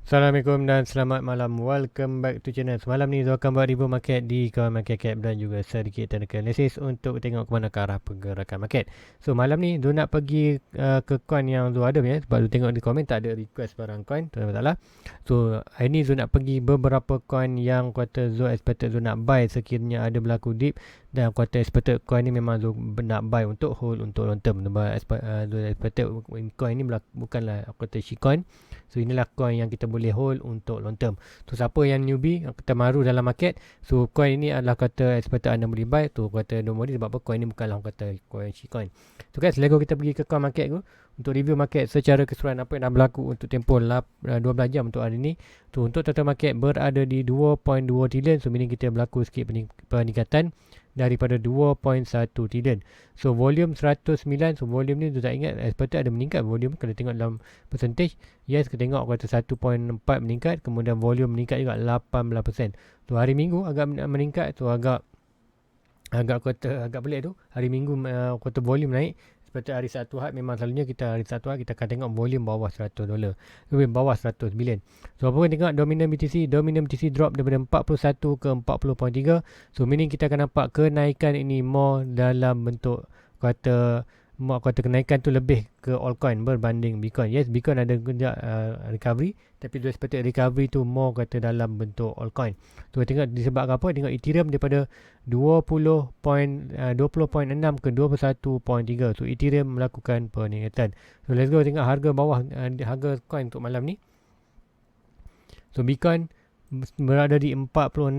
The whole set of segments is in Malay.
Assalamualaikum dan selamat malam. Welcome back to channel. Semalam ni Zul akan buat review market di kawan market cap dan juga sedikit technical analysis untuk tengok ke mana ke arah pergerakan market. So malam ni Zul nak pergi ke coin yang Zul ada ya, sebab Zul tengok di komen tak ada request barang coin, tu masalah. So hari ni Zul nak pergi beberapa coin yang kata Zul expected Zul nak buy sekiranya ada berlaku dip, dan kata expected coin ni memang Zul nak buy untuk hold untuk long term. Zul expected coin ni bukanlah kata shitcoin. So inilah coin yang kita boleh hold untuk long term. So siapa yang newbie, kita baru dalam market, so coin ini adalah kata expected anda boleh buy. Tu kata normally sebab apa coin ni bukanlah kata coin shitcoin. So guys, let's go kita pergi ke coin market tu untuk review market secara keseluruhan apa yang dah berlaku untuk tempoh 12 jam untuk hari ni. Tu untuk total market berada di 2.2 trilion. So meaning kita berlaku sikit peningkatan daripada 2.1 trilion. So volume 109. So volume ni tu tak ingat expected ada meningkat volume, kena tengok dalam percentage. Yes, kita tengok kata 1.4 meningkat, kemudian volume meningkat juga 18%. So hari Minggu agak meningkat, tu agak pelik tu. Hari Minggu kata volume naik. Seperti hari Sabtu Ahad, memang selalunya hari Sabtu Ahad kita akan tengok volume bawah $100, bawah 100 bilion. So apa pun tengok dominant BTC drop daripada 41 ke 40.3. So meaning kita akan nampak kenaikan ini more dalam bentuk kata kenaikan tu lebih ke altcoin berbanding Bitcoin. Yes, Bitcoin ada kejap recovery, tapi tu expected recovery tu more kata dalam bentuk altcoin. Tu tengok disebabkan apa? Tengok Ethereum daripada 20.6 ke 21.3. So Ethereum melakukan peningkatan. So let's go tengok harga bawah, harga coin untuk malam ni. So Bitcoin berada di 46.9,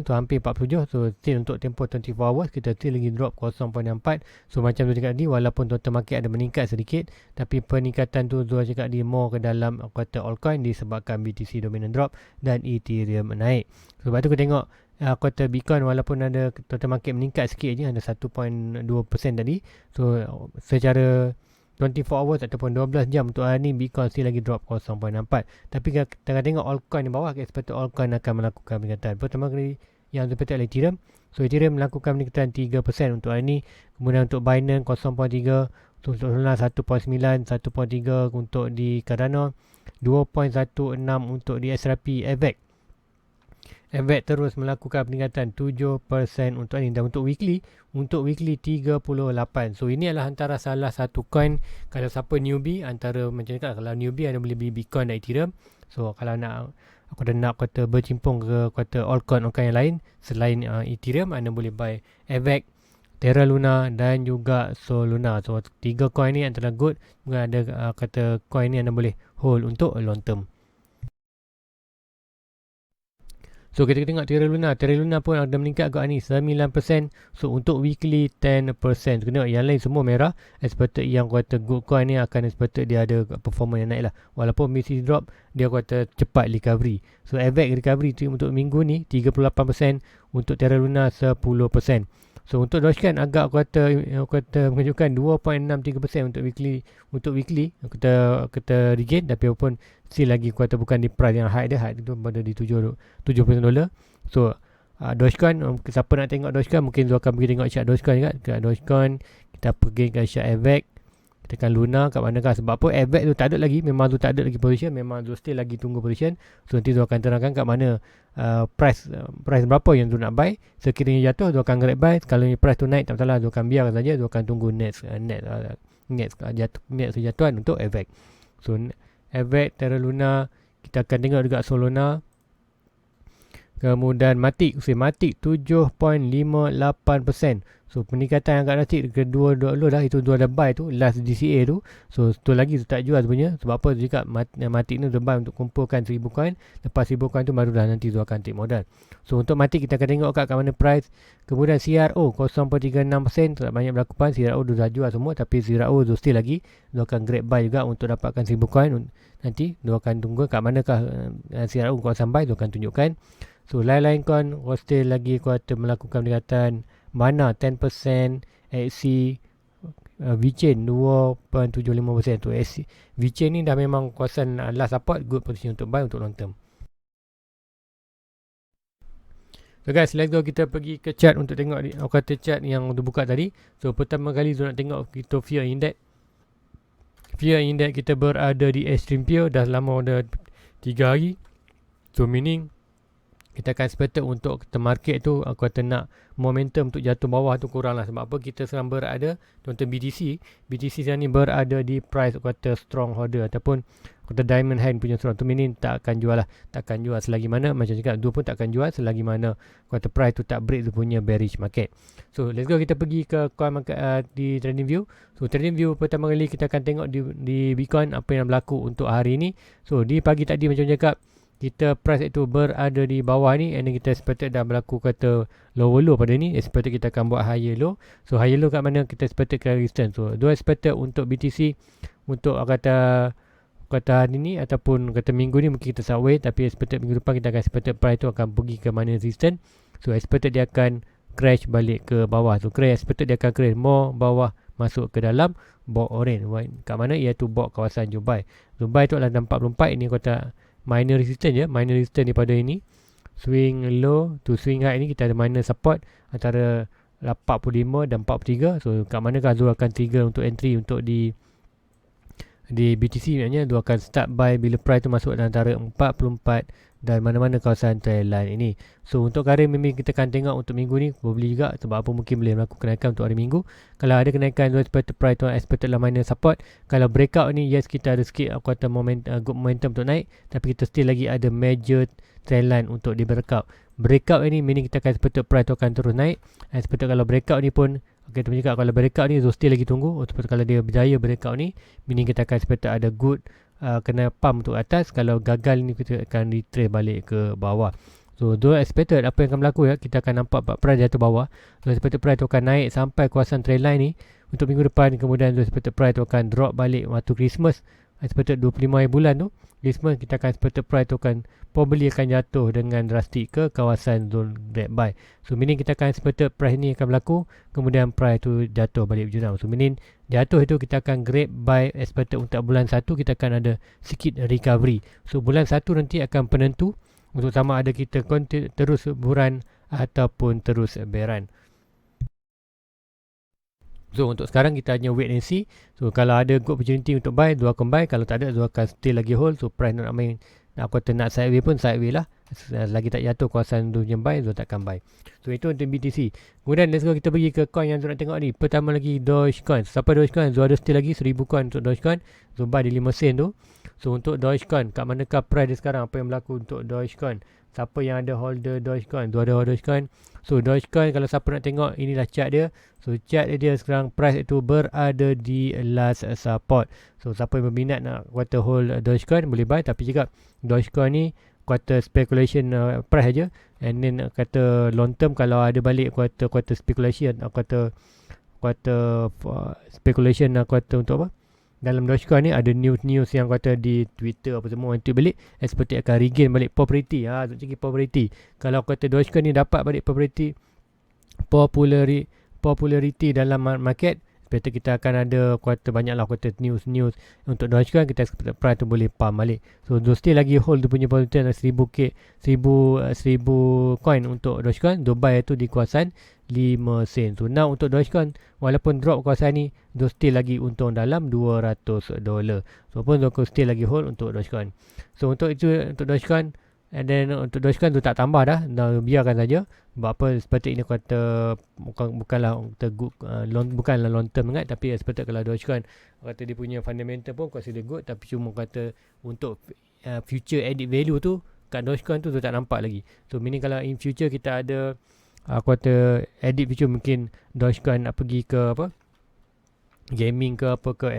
tu hampir 47. So still untuk tempoh 24 hours kita still lagi drop 0.64. So macam tu cakap tadi, walaupun total market ada meningkat sedikit, tapi peningkatan tu Zul cakap di more ke dalam kata altcoin disebabkan BTC dominant drop dan Ethereum naik. Sebab tu kita tengok kata Bitcoin walaupun ada total market meningkat sikit je, ada 1.2% tadi. So secara 24 hours ataupun 12 jam untuk hari ni, Bitcoin still lagi drop 0.64. Tapi kita tengok altcoin di bawah, sepatutnya altcoin akan melakukan peningkatan. Pertama kali yang seperti Ethereum. So Ethereum melakukan peningkatan 3% untuk hari ni. Kemudian untuk Binance 0.3, untuk Solana 1.9, 1.3 untuk di Cardano, 2.16 untuk di XRP. AVAX terus melakukan peningkatan 7% untuk ini. Dan untuk weekly 38. So ini adalah antara salah satu coin, kalau siapa newbie, antara macam ni kan, kalau newbie anda boleh beli Bitcoin dan Ethereum. So kalau nak kata bercimpung ke kata altcoin yang lain selain Ethereum, anda boleh buy AVAX, Terra Luna dan juga Solana. So tiga coin ni antara good. Juga ada kata coin ni anda boleh hold untuk long term. So kita tengok Terra Luna pun ada meningkat agak ni 9%. So untuk weekly 10%. So tengok yang lain semua merah. Expected yang kata good coin ni akan expected dia ada performance yang naik lah. Walaupun BTC drop, dia kata cepat recovery. So AVAX recovery tu untuk minggu ni 38%, untuk Terra Luna 10%. So untuk Dogecoin agak kata menunjukkan 2.63% untuk weekly kita regain, tapi walaupun still lagi kata bukan di price yang high tu pada di $70. So Dogecoin, siapa nak tengok Dogecoin mungkin akan pergi tengok chart Dogecoin juga. Kat Dogecoin kita pergi ke chart AVAX, tekan Luna kat mana kan. Sebab apa AVAX tu tak ada lagi, memang tu tak ada lagi position, memang tu still lagi tunggu position. So nanti tu akan terangkan kat mana price berapa yang tu nak buy. Sekiranya jatuh tu akan grab buy, kalau price tu naik tak masalah, tu akan biarkan saja, tu akan tunggu next sejatuhan untuk AVAX. So AVAX, Terra Luna, kita akan tengok juga Solana. Kemudian Matic 7.58%. So peningkatan agak drastik kedua dulu dah. Itu dua dah buy tu last DCA tu. So tu lagi tu tak jual sebenarnya. Sebab apa juga Matic ni tu buy untuk kumpulkan 1000 coin. Lepas 1000 coin tu baru dah nanti tu akan take modal. So untuk Matic kita akan tengok kat mana price. Kemudian CRO 0.36%, tak banyak berlaku pan. CRO tu dah jual semua, tapi CRO tu still lagi tu akan grab buy juga untuk dapatkan 1000 coin. Nanti tu akan tunggu kat manakah CRO kawasan buy tu akan tunjukkan. So lain-lain coin still lagi kuat melakukan peningkatan. Mana 10%, XC, VChain 2.75%. Tu VChain ni dah memang kawasan last support, good position untuk buy untuk long term. So guys, let's go kita pergi ke chart untuk tengok kata chart yang untuk buka tadi. So pertama kali tu nak tengok kita fear index. Fear index kita berada di extreme fear, dah lama dah 3 hari. So meaning kita akan expected untuk kita market tu aku kata nak momentum untuk jatuh bawah tu kurang lah. Sebab apa? Kita sekarang berada, contoh BTC sekarang ni berada di price aku kata strong holder ataupun aku kata diamond hand punya strong tu, meaning tak akan jual lah. Tak akan jual selagi mana, macam cakap, dua pun tak akan jual selagi mana aku kata price tu tak break tu punya bearish market. So let's go, kita pergi ke coin market di trading view. So trading view pertama kali kita akan tengok di Bitcoin apa yang berlaku untuk hari ni. So di pagi tadi macam cakap, kita price itu berada di bawah ni, and then kita expected dah berlaku kata lower low pada ni, expected kita akan buat higher low. So higher low kat mana kita expected ke resistance. So dua expected untuk BTC untuk kata hari ni ataupun kata minggu ni mungkin kita sideways, tapi expected minggu depan kita akan expected price tu akan pergi ke mana resistance. So expected dia akan crash balik ke bawah. So crash, expected dia akan crash more bawah masuk ke dalam box orange kat mana, iaitu box kawasan Dubai. Dubai tu adalah 44, ini kata minor resistance je. Minor resistance daripada ini, swing low to swing high ni kita ada minor support antara 45 dan 43. So kat manakah Zul akan trigger untuk entry untuk di BTC, maknanya Zul akan start buy bila price tu masuk antara 44 dan mana-mana kawasan trendline ini. So untuk hari memang kita akan tengok untuk minggu ni boleh juga, sebab apa mungkin boleh melakukan kenaikan untuk hari minggu. Kalau ada kenaikan expected price tu expected lah minor support. Kalau breakout ni, yes kita ada sikit aku kata good momentum untuk naik, tapi kita still lagi ada major trendline untuk di breakout. Breakout ni meaning kita akan expected price tu akan terus naik. Expected kalau breakout ni pun kita cakap, kalau breakout ni so still lagi tunggu. Seperti kalau dia berjaya breakout ni, meaning kita akan expected ada good kena pump untuk atas. Kalau gagal ni kita akan retrace balik ke bawah. So do expected apa yang akan berlaku ya, kita akan nampak price jatuh bawah. So expected price tu akan naik sampai kawasan trendline ni untuk minggu depan. Kemudian do expected price tu akan drop balik waktu Christmas. Expected 25 hari bulan tu Christmas, kita akan expected price tu akan probably akan jatuh dengan drastik ke kawasan zone red buy. So meaning kita akan expected price ni akan berlaku, kemudian price tu jatuh balik jurnal. So meaning jatuh itu kita akan grab buy expected untuk bulan 1 kita akan ada sikit recovery. So bulan 1 nanti akan penentu untuk sama ada kita terus buran ataupun terus beran. So untuk sekarang kita hanya wait and see. So kalau ada good opportunity untuk buy, Zul akan buy. Kalau tak ada, Zul akan still lagi hold. So price nak main, nak kata nak sideways pun sideways lah. Lagi tak jatuh kawasan Zul yang buy, Zul takkan buy. So itu untuk BTC. Kemudian let's go, kita pergi ke coin yang Zul nak tengok ni. Pertama lagi Dogecoin. Siapa Dogecoin? Zul ada still lagi 1000 coin untuk Dogecoin. Zul buy di 5 sen tu. So untuk Dogecoin, kat manakah price dia sekarang? Apa yang berlaku untuk Dogecoin? Siapa yang ada holder Dogecoin? Zul ada holder Dogecoin. So Dogecoin kalau siapa nak tengok, inilah chart dia. So chart dia sekarang price itu berada di last support. So siapa yang berminat nak kata hold Dogecoin boleh buy, tapi juga Dogecoin ni kata speculation price aja. And then kata long term kalau ada balik kata speculation, kata speculation kata untuk apa? Dalam Dogecoin ni ada news yang kata di Twitter apa semua, nanti balik seperti akan regain balik popularity. Popularity. Kalau kata Dogecoin ni dapat balik popularity dalam market, seperti kita akan ada kata banyaklah kata news untuk Dogecoin, kita expect price tu boleh pump balik. So still lagi hold tu punya position 1000 coin untuk Dogecoin. Dubai tu di kawasan 5 sen. So now untuk Dogecoin, walaupun drop kawasan ni, still lagi untung dalam $200. So pun still lagi hold untuk Dogecoin. So untuk itu untuk Dogecoin. And then untuk Dogecoin tu tak tambah dah, biarkan saja. Sebab apa, seperti ini kata bukanlah long term sangat, tapi seperti kalau Dogecoin kata dia punya fundamental pun consider good, tapi cuma kata untuk future added value tu kat Dogecoin tu tak nampak lagi. So meaning kalau in future kita ada kata added future, mungkin Dogecoin nak pergi ke apa, gaming ke apa ke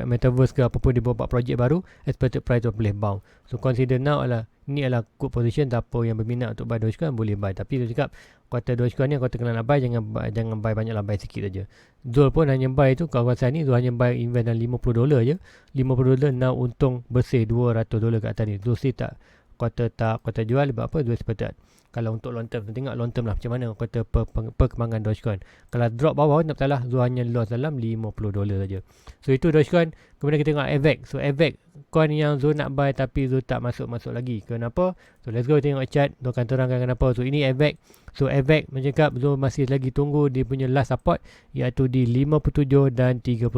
metaverse ke apa pun, dia buat projek baru, expected price tu boleh bounce. So consider now ni adalah good position. Siapa yang berminat untuk buy Dogecoin boleh buy, tapi dia cakap kata Dogecoin ni kata kena nak buy, jangan buy banyak lah, buy sikit saja. Zul pun hanya buy tu kawasan ni, Zul hanya buy invest dalam $50 je. $50 now untung bersih $200 kat atas ni. Zul sih tak kata jual, sebab apa? Zul seperti kalau untuk long term, tengok long term lah macam mana kata perkembangan Dogecoin. Kalau drop bawah tak salah, Zul hanya loss dalam $50 saja. So itu Dogecoin. Kemudian kita tengok AVAX. So AVAX coin yang Zul nak buy tapi Zul tak masuk lagi. Kenapa? So let's go tengok chart. Zul akan terangkan kenapa. So ini AVAX. So AVAX macam cakap, Zul masih lagi tunggu dia punya last support, iaitu di 57 dan 32.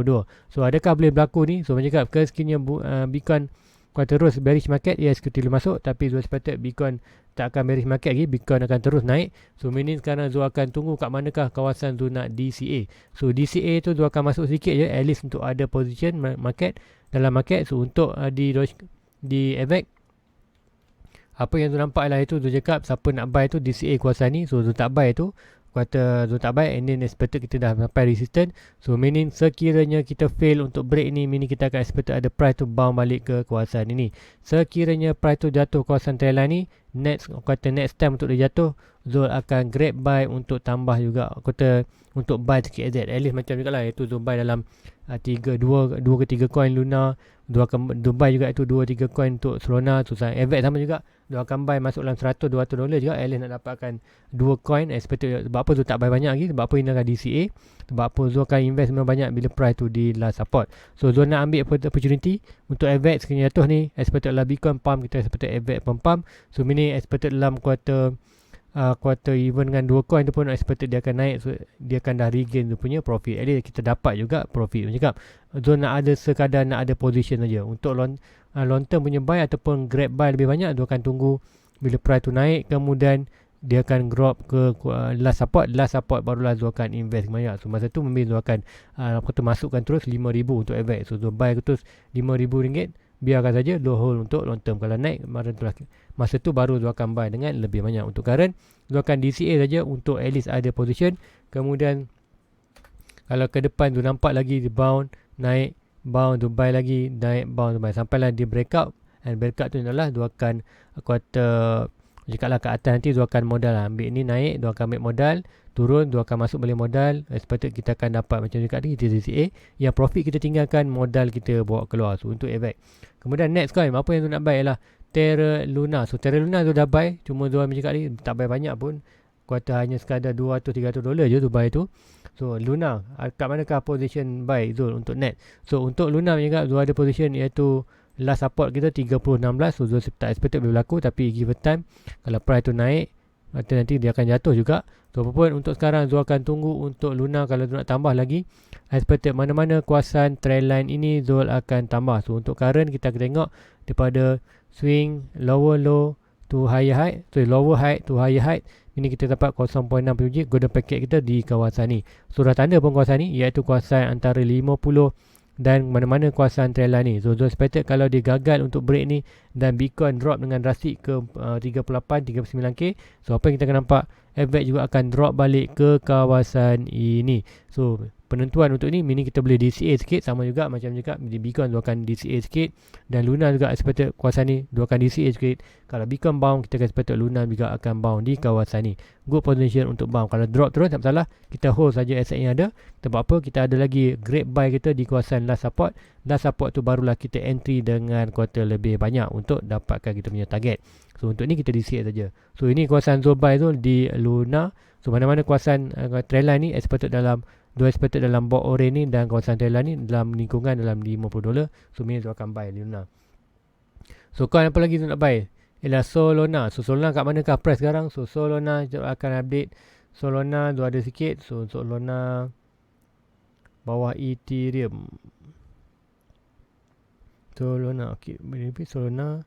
So adakah boleh berlaku ni? So macam cakap, sekiranya Bitcoin kuartal terus bearish market, executive masuk, tapi Zul expected Bitcoin tak akan bearish market lagi, Bitcoin akan terus naik. So meaning sekarang Zul akan tunggu kat manakah kawasan Zul nak DCA. So DCA tu Zul akan masuk sikit je, at least untuk ada position market dalam market. So untuk di AVAX, apa yang Zul nampak lah itu, Zul cakap siapa nak buy tu DCA kawasan ni. So Zul tak buy tu, kata Zul tak buy, and then expected kita dah sampai resistance. So meaning sekiranya kita fail untuk break ni, meaning kita akan expected ada price tu bounce balik ke kawasan ini. Sekiranya price tu jatuh kawasan trendline ni, next time untuk dia jatuh, Zul akan grab buy untuk tambah juga, kata untuk buy sikit at least macam juga lah, iaitu Zul buy dalam 2 ke 3 coin Luna, Zul buy juga itu 2-3 coin untuk Solana. So AVAX sama juga, Zul akan buy masuk dalam $100-200 juga, at least nak dapatkan 2 coin expected. Sebab apa Zul tak buy banyak lagi, sebab apa ini akan DCA, sebab apa Zul akan invest memang banyak bila price tu di last support. So Zul nak ambil opportunity untuk AVAX sekiranya jatuh ni, expected lah Bitcoin pump, kita expected AVAX pump. So meaning expected dalam kuartal even dengan 2 coin tu pun expected dia akan naik. So dia akan dah regain tu punya profit, at least kita dapat juga profit. Macam cakap Zul nak ada sekadar nak ada position saja. Untuk long term punya buy ataupun grab buy lebih banyak, Zul akan tunggu bila price tu naik, kemudian dia akan drop ke last support barulah Zul akan invest banyak. So masa tu mungkin Zul akan masukkan terus 5,000 untuk AVAX. So Zul buy terus RM5,000, biarkan saja, low hold untuk long term. Kalau naik masa tu baru Zul akan buy dengan lebih banyak. Untuk current Zul akan DCA saja untuk at least ada position. Kemudian kalau ke depan Zul nampak lagi bounce naik, bounce Zul buy lagi, naik bounce Zul buy sampailah dia breakout. And breakout tu adalah Zul akan jikalau ke atas nanti Zul akan modal lah. Ambil ni naik, Zul akan ambil modal, turun Zul akan masuk balik modal, expected kita akan dapat macam dekat ni, kita DCA. Yang profit kita tinggalkan, modal kita bawa keluar. So untuk AVAX. Kemudian next coin, apa yang Zul nak buy ialah Terra Luna. So Terra Luna Zul dah buy, cuma Zul macam ni tak buy banyak pun, kuartal hanya sekadar $200-300 je tu buy tu. So Luna, kat manakah position buy Zul untuk net? So untuk Luna macam Zul ada position iaitu last support kita 30.16. So Zul tak expected boleh berlaku, tapi give time, kalau price tu naik nanti dia akan jatuh juga. So apapun untuk sekarang Zul akan tunggu untuk Luna. Kalau Zul nak tambah lagi, expected mana-mana kawasan trendline ini Zul akan tambah. So untuk current kita akan tengok daripada swing lower low to higher high, so lower high to higher high, ini kita dapat 0.6 PUJ golden packet kita di kawasan ni. So dah tanda pun kawasan ni, iaitu kawasan antara 50 dan mana-mana kawasan trendline ni. So Zul expected kalau dia gagal untuk break ni dan Bitcoin drop dengan drastik ke 38-39k, so apa yang kita akan nampak, AVAX juga akan drop balik ke kawasan ini. So penentuan untuk ni, meaning kita boleh DCA sikit, sama juga macam cakap di Bitcoin Zul akan DCA sikit, dan Luna juga expected kawasan ni Zul akan DCA sikit. Kalau Bitcoin bounce, kita akan expected Luna juga akan bounce di kawasan ni. Good position untuk bounce. Kalau drop terus tak masalah, kita hold saja aset yang ada. Kita buat apa, kita ada lagi great buy kita di kawasan last support. Last support tu barulah kita entry dengan kuartal lebih banyak untuk dapatkan kita punya target. So untuk ni kita DCA saja. So ini kawasan Zul buy tu di Luna. So mana-mana kawasan trendline ni expected dalam box orange ni, dan kawasan trendline ni dalam lingkungan dalam $50. So ni Zul akan buy Luna. So coin apa lagi Zul nak buy ialah Solana. So Solana kat manakah price sekarang? So Solana akan update. Solana Zul ada sikit. So Solana bawah Ethereum. Solana, okay, Solana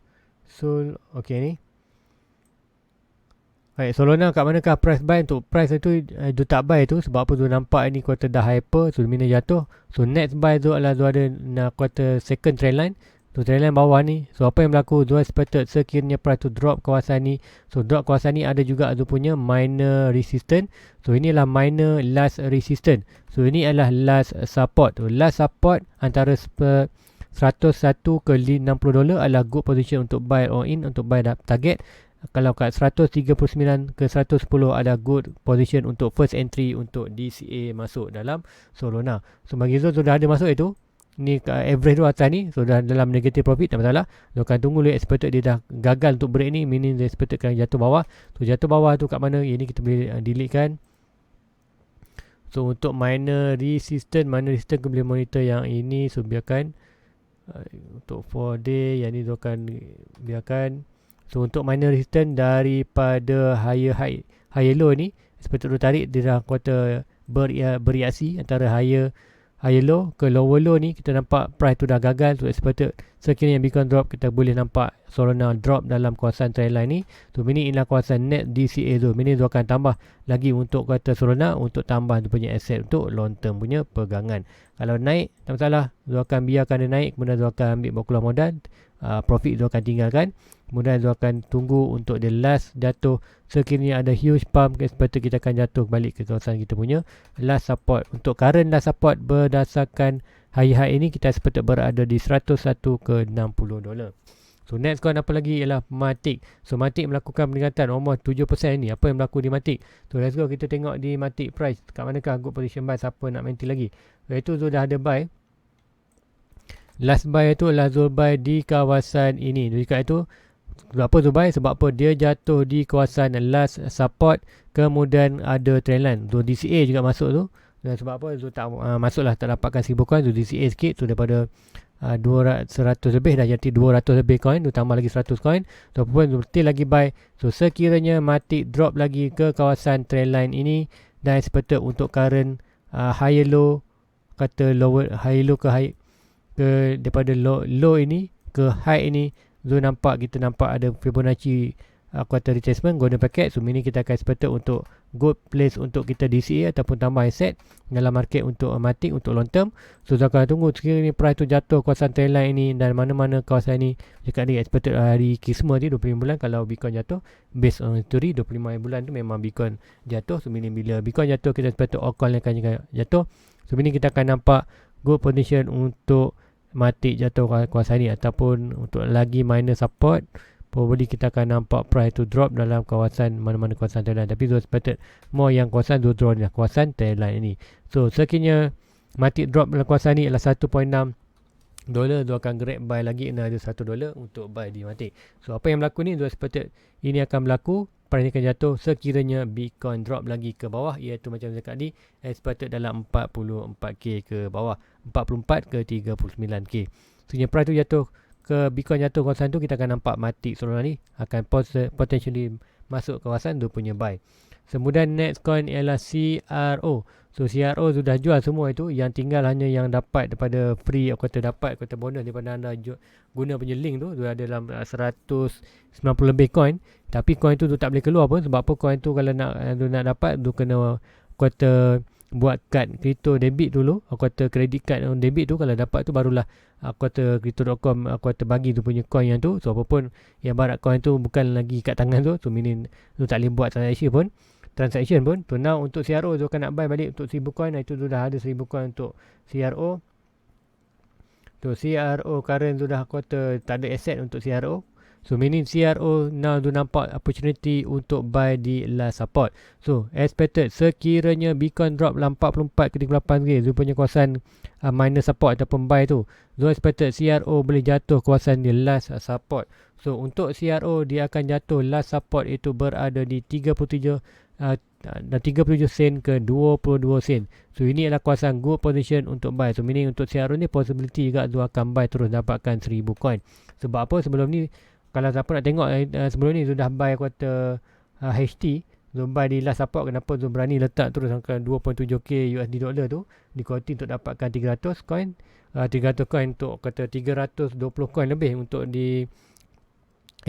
okay ni. Baik, Solana kat manakah price buy? Untuk price tu Zul tak buy tu, sebab apa Zul nampak ni kuartal dah hyper, so mina jatuh. So next buy Zul adalah Zul ada kuartal second trendline. So trendline bawah ni, so apa yang berlaku, Zul expected sekiranya price tu drop kawasan ni. So drop kawasan ni ada juga Zul punya minor resistance. So inilah minor last resistance. So ini adalah last support. So last support antara 101 ke $60 adalah good position untuk buy or in, untuk buy target. Kalau kat 139 ke 110 ada good position untuk first entry untuk DCA masuk dalam Solana. So bagi Zul sudah ada masuk itu, ni average tu atas ni, so dah dalam negative profit, tak masalah. Zul akan tunggu dia expected dia dah gagal untuk break ni, meaning dia expected kan jatuh bawah. So jatuh bawah tu kat mana, ini kita boleh delete kan. So untuk minor resistance kita boleh monitor yang ini. So biarkan untuk 4 day yang ni Zul akan biarkan. So untuk minor resistance daripada higher low ni, expected tu tarik, dia dah kuartal bereaksi antara higher higher low ke lower low ni kita nampak price tu dah gagal. So expected sekiranya Bitcoin drop, kita boleh nampak Solana drop dalam kawasan trendline ni. So ini ialah kawasan net DCA zone. Ini tu akan tambah lagi untuk kata Solana untuk tambah tu punya aset untuk long term punya pegangan. Kalau naik tak masalah, tu akan biarkan dia naik, kemudian tu akan ambil bawa keluar modal, profit tu akan tinggalkan. Kemudian tu akan tunggu untuk dia last jatuh. Sekiranya ada huge pump, expected kita akan jatuh balik ke kawasan kita punya last support. Untuk current last support berdasarkan high ini, kita expected berada di 101 ke 60 dolar. So next coin apa lagi ialah Matic. So Matic melakukan peningkatan almost 7% ni. Apa yang berlaku di Matic? So let's go kita tengok di Matic price. Kat manakah good position buy, siapa nak maintain lagi. Iaitu sudah ada buy. Last buy itu adalah Zul buy di kawasan ini. Dekat itu apa Zul buy? Sebab apa? Dia jatuh di kawasan last support. Kemudian ada trendline. Zul DCA juga masuk tu. Dan sebab apa? Zul tak masuklah, tak dapatkan 1000 coin. Zul DCA sikit. So daripada 100 lebih dah jadi 200 lebih coin, tu tambah lagi 100 coin. So pun still lagi buy. So sekiranya Matic drop lagi ke kawasan trendline ini dan expected untuk current higher low, kata lower high low ke high ke daripada low ini ke high ini, so kita nampak ada Fibonacci quarter retracement golden packet. So ini kita akan expected untuk good place untuk kita DCA ataupun tambah asset dalam market untuk Matic untuk long term. So kita akan tunggu sekiranya price tu jatuh kawasan trendline ini dan mana-mana kawasan ini. Dekat ni expected hari Kisma ni 25 bulan kalau Bitcoin jatuh, based on history 25 bulan tu memang Bitcoin jatuh. So ini bila Bitcoin jatuh, kita expected altcoin akan jatuh. So ini kita akan nampak good position untuk Matic jatuh kawasan ni ataupun untuk lagi minor support. Probably kita akan nampak price to drop dalam kawasan mana-mana kawasan trendline. Tapi so expected more yang kawasan to drop ni, kawasan trendline ini. So sekiranya Matic drop dalam kawasan ni adalah 1.6 dolar, tu akan grab buy lagi ada 1 dolar untuk buy di Matic. So apa yang berlaku ni, tu expected ini akan berlaku, price ni akan jatuh sekiranya Bitcoin drop lagi ke bawah, iaitu macam cakap ni expected dalam 44k ke bawah, 44 ke 39k. Sekiranya price tu jatuh ke Bitcoin jatuh kawasan tu, kita akan nampak Matic Solana ni akan potentially masuk kawasan tu punya buy. Kemudian next coin ialah CRO. So CRO sudah jual semua itu, yang tinggal hanya yang dapat daripada free, dapat bonus daripada anda guna punya link tu. Dia ada dalam 190 lebih coin, tapi coin tu tak boleh keluar pun. Sebab apa? Coin tu kalau nak dapat tu kena buat kad crypto debit dulu, credit card debit tu. Kalau dapat tu barulah crypto.com bagi tu punya coin yang tu. So apapun yang barat coin tu bukan lagi kat tangan tu, so meaning tu tak boleh buat transaction pun. So now untuk CRO tu akan nak buy balik untuk 1000 coin. Itu tu dah ada 1000 coin untuk CRO. So CRO current tu dah tak ada asset untuk CRO. So meaning CRO now tu nampak opportunity untuk buy di last support. So expected sekiranya Bitcoin drop dalam 44 ke 38k, tu punya kawasan minor support ataupun buy tu, so expected CRO boleh jatuh kawasan di last support. So untuk CRO dia akan jatuh last support itu berada di 37 sen ke 22 sen. So ini adalah kawasan good position untuk buy. So meaning untuk CRO ni possibility juga tu akan buy terus dapatkan 1000 coin. Sebab apa? Sebelum ni kalau siapa nak tengok sebelum ni sudah buy HT, so buy di last support. Kenapa tu berani letak terus angka 2.7k USD dollar tu di quoting untuk dapatkan 300 coin, 300 coin untuk 320 coin lebih untuk di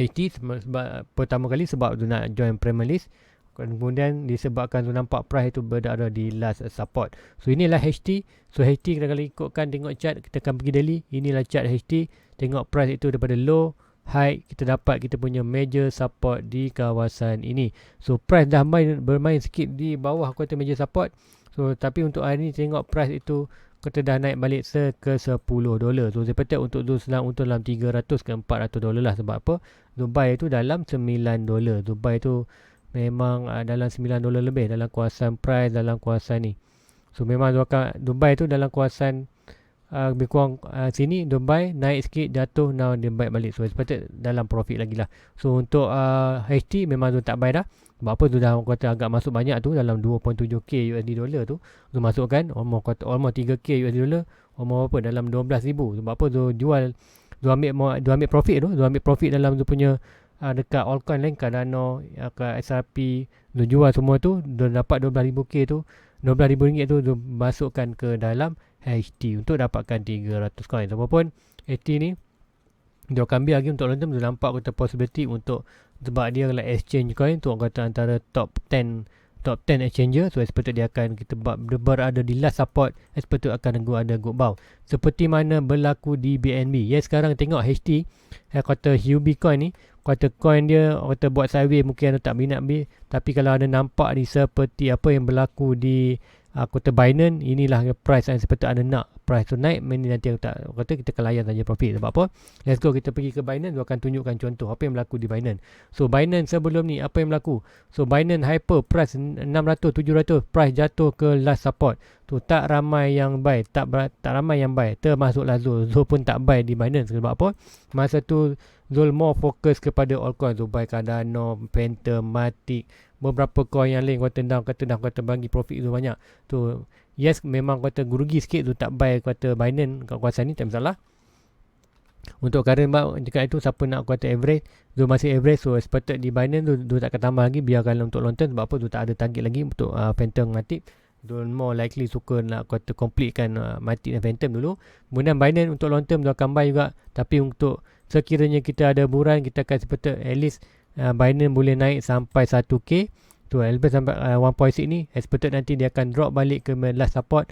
HT. Sebab pertama kali sebab tu nak join Premier List, kemudian disebabkan tu nampak price tu berada di last support. So inilah HT. So HT kita kalau ikutkan tengok chart, kita akan pergi daily. Inilah chart HT, tengok price itu daripada low high, kita dapat kita punya major support di kawasan ini. So price dah bermain sikit di bawah major support. So tapi untuk hari ni tengok price itu kita dah naik balik ke 10 dolar. So saya petik untuk tu senang untuk dalam 300 ke 400 dolar lah. Sebab apa? Dubai itu dalam 9 dolar. Dubai itu memang dalam 9 dolar lebih dalam kawasan price dalam kawasan ni. So memang Dubai itu dalam kawasan lebih kurang sini Dubai naik sikit, jatuh, now dia baik balik. So expected dalam profit lagi lah. So untuk HT memang tu tak buy dah. Sebab apa? Tu dah agak masuk banyak tu, dalam 2.7k USD dollar tu. So masuk kan almost 3k USD dollar, almost apa, dalam 12,000. Sebab apa? Tu jual, tu ambil profit tu. Tu ambil profit dalam tu punya dekat altcoin lain, Cardano, kat SRP, tu jual semua tu. Dia dapat 12,000k tu, 12,000 ringgit tu masukkan ke dalam HT untuk dapatkan 300 coin. Ataupun HT ni dia akan ambil lagi untuk long term. Dia nampak kata possibility untuk, sebab dia like exchange coin tu, orang kata antara top 10 exchanger. So expected dia akan kita berada di last support, expected akan ada good bounce seperti mana berlaku di BNB. Yes, sekarang tengok HT kata HUB coin ni, kata coin dia kata buat sideways, mungkin anda tak minat ambil, tapi kalau anda nampak ni seperti apa yang berlaku di kata Binance, inilah price yang seperti anda nak price tu naik, ini nanti kata kita akan layan saja profit. Sebab apa? Let's go, kita pergi ke Binance, dia akan tunjukkan contoh apa yang berlaku di Binance. So Binance sebelum ni apa yang berlaku? So Binance hyper, price 600 700, price jatuh ke last support tu, tak ramai yang buy, tak ramai yang buy, termasuklah Zul pun tak buy di Binance. Sebab apa? Masa tu Zul more fokus kepada altcoin. So buy Cardano, Phantom, Matic, beberapa coin yang lain kata bagi profit tu banyak tu. Yes, memang kata rugi sikit tu tak buy kata Binance kat kawasan ni, tak masalah. Untuk current dekat itu, siapa nak kata average, tu masih average. So expected di Binance tu tak akan tambah lagi, biarkan untuk long term. Sebab apa? Tu tak ada target lagi untuk Phantom, Matic. Tu more likely suka nak kata completekan Matic dan Phantom dulu. Kemudian Binance untuk long term tu akan buy juga. Tapi untuk sekiranya kita ada buran, kita akan expected at least Binance boleh naik sampai 1k tu, lebih sampai 1.6 ni expected nanti dia akan drop balik ke last support.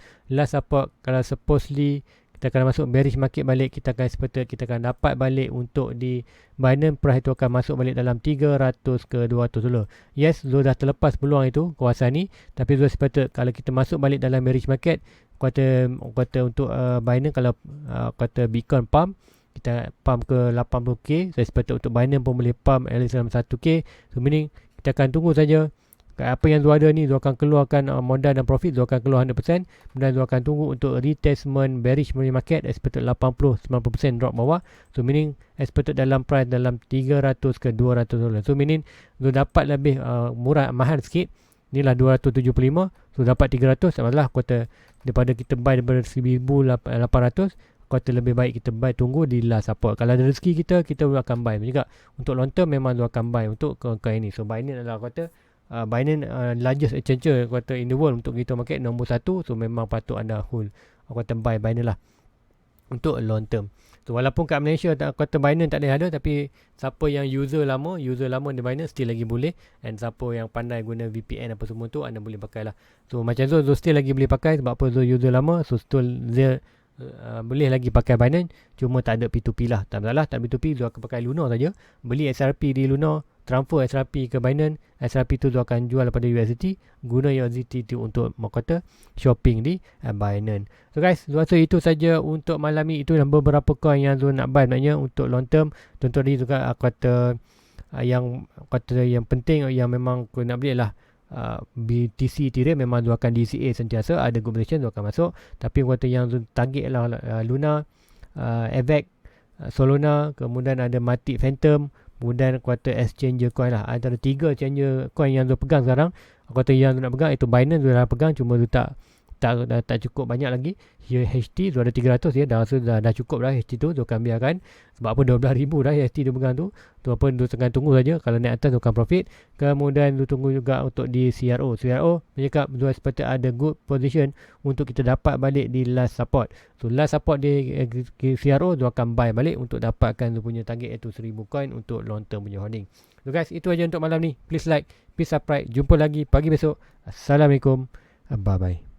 Kalau supposedly kita akan masuk bearish market balik, kita akan expected kita akan dapat balik untuk di Binance, price itu akan masuk balik dalam 300 ke 200 dulu. Yes, Zul dah terlepas peluang itu kawasan ni, tapi Zul expected kalau kita masuk balik dalam bearish market, kata untuk Binance, kalau kata Bitcoin pump, kita pump ke 80k, so expected untuk Binance pun boleh pump at least dalam 1k. So meaning kita akan tunggu saja apa yang Zul ada ni, Zul akan keluarkan modal dan profit, Zul akan keluar 100%. Kemudian Zul akan tunggu untuk retestment bearish market, expected 80-90% drop bawah. So meaning expected dalam price dalam 300 ke 200 dolar. So meaning Zul dapat lebih mahal sikit, inilah 275, so dapat 300. Masalah kata daripada kita buy daripada 1800, kata lebih baik kita buy, tunggu di last support. Kalau ada rezeki kita akan buy juga. Untuk long term memang Zul akan buy untuk coin ini. So Binance adalah kata Binance largest exchanger kata in the world untuk crypto market, nombor 1. So memang patut anda hold, kata buy Binance lah untuk long term. So walaupun kat Malaysia kata Binance tak ada, tapi siapa yang user lama di Binance still lagi boleh. And siapa yang pandai guna VPN apa semua tu, anda boleh pakai lah. So macam Zul still lagi boleh pakai, sebab apa? Zul user lama, so still boleh lagi pakai Binance, cuma tak ada P2P lah. Tak masalah, tak P2P, Zul akan pakai Luna saja. Beli XRP di Luna, transfer XRP ke Binance, XRP tu Zul akan jual daripada USDT, guna USDT tu untuk kata shopping di Binance. So guys, Zul rasa itu saja untuk malam ni. Itu beberapa coin yang Zul nak buy sebenarnya untuk long term. Contoh tadi juga kata yang penting yang memang kau nak beli lah BTC Ethereum. Memang Zul akan DCA sentiasa, ada good position Zul akan masuk. Tapi kata yang Zul target lah Luna, Avax, Solana, kemudian ada Matic, Phantom, kemudian kata exchanger coin lah. Antara 3 exchanger coin yang Zul pegang sekarang, kata yang Zul nak pegang itu Binance. Zul dah pegang, cuma Zul tak cukup banyak lagi. HT Zul ada 300 ya, dah rasa dah cukup dah HT tu. Zul akan biarkan, sebab apa 12,000 dah HT dia pegang tu. Tu apa, Zul tengah tunggu saja. Kalau naik atas Zul akan profit. Kemudian Zul tunggu juga untuk di CRO mencakap Zul expected ada good position untuk kita dapat balik di last support. So last support di CRO Zul akan buy balik untuk dapatkan Zul punya target, iaitu 1000 coin untuk long term punya holding. So guys, itu aja untuk malam ni. Please like, please subscribe. Jumpa lagi pagi besok. Assalamualaikum. Bye bye.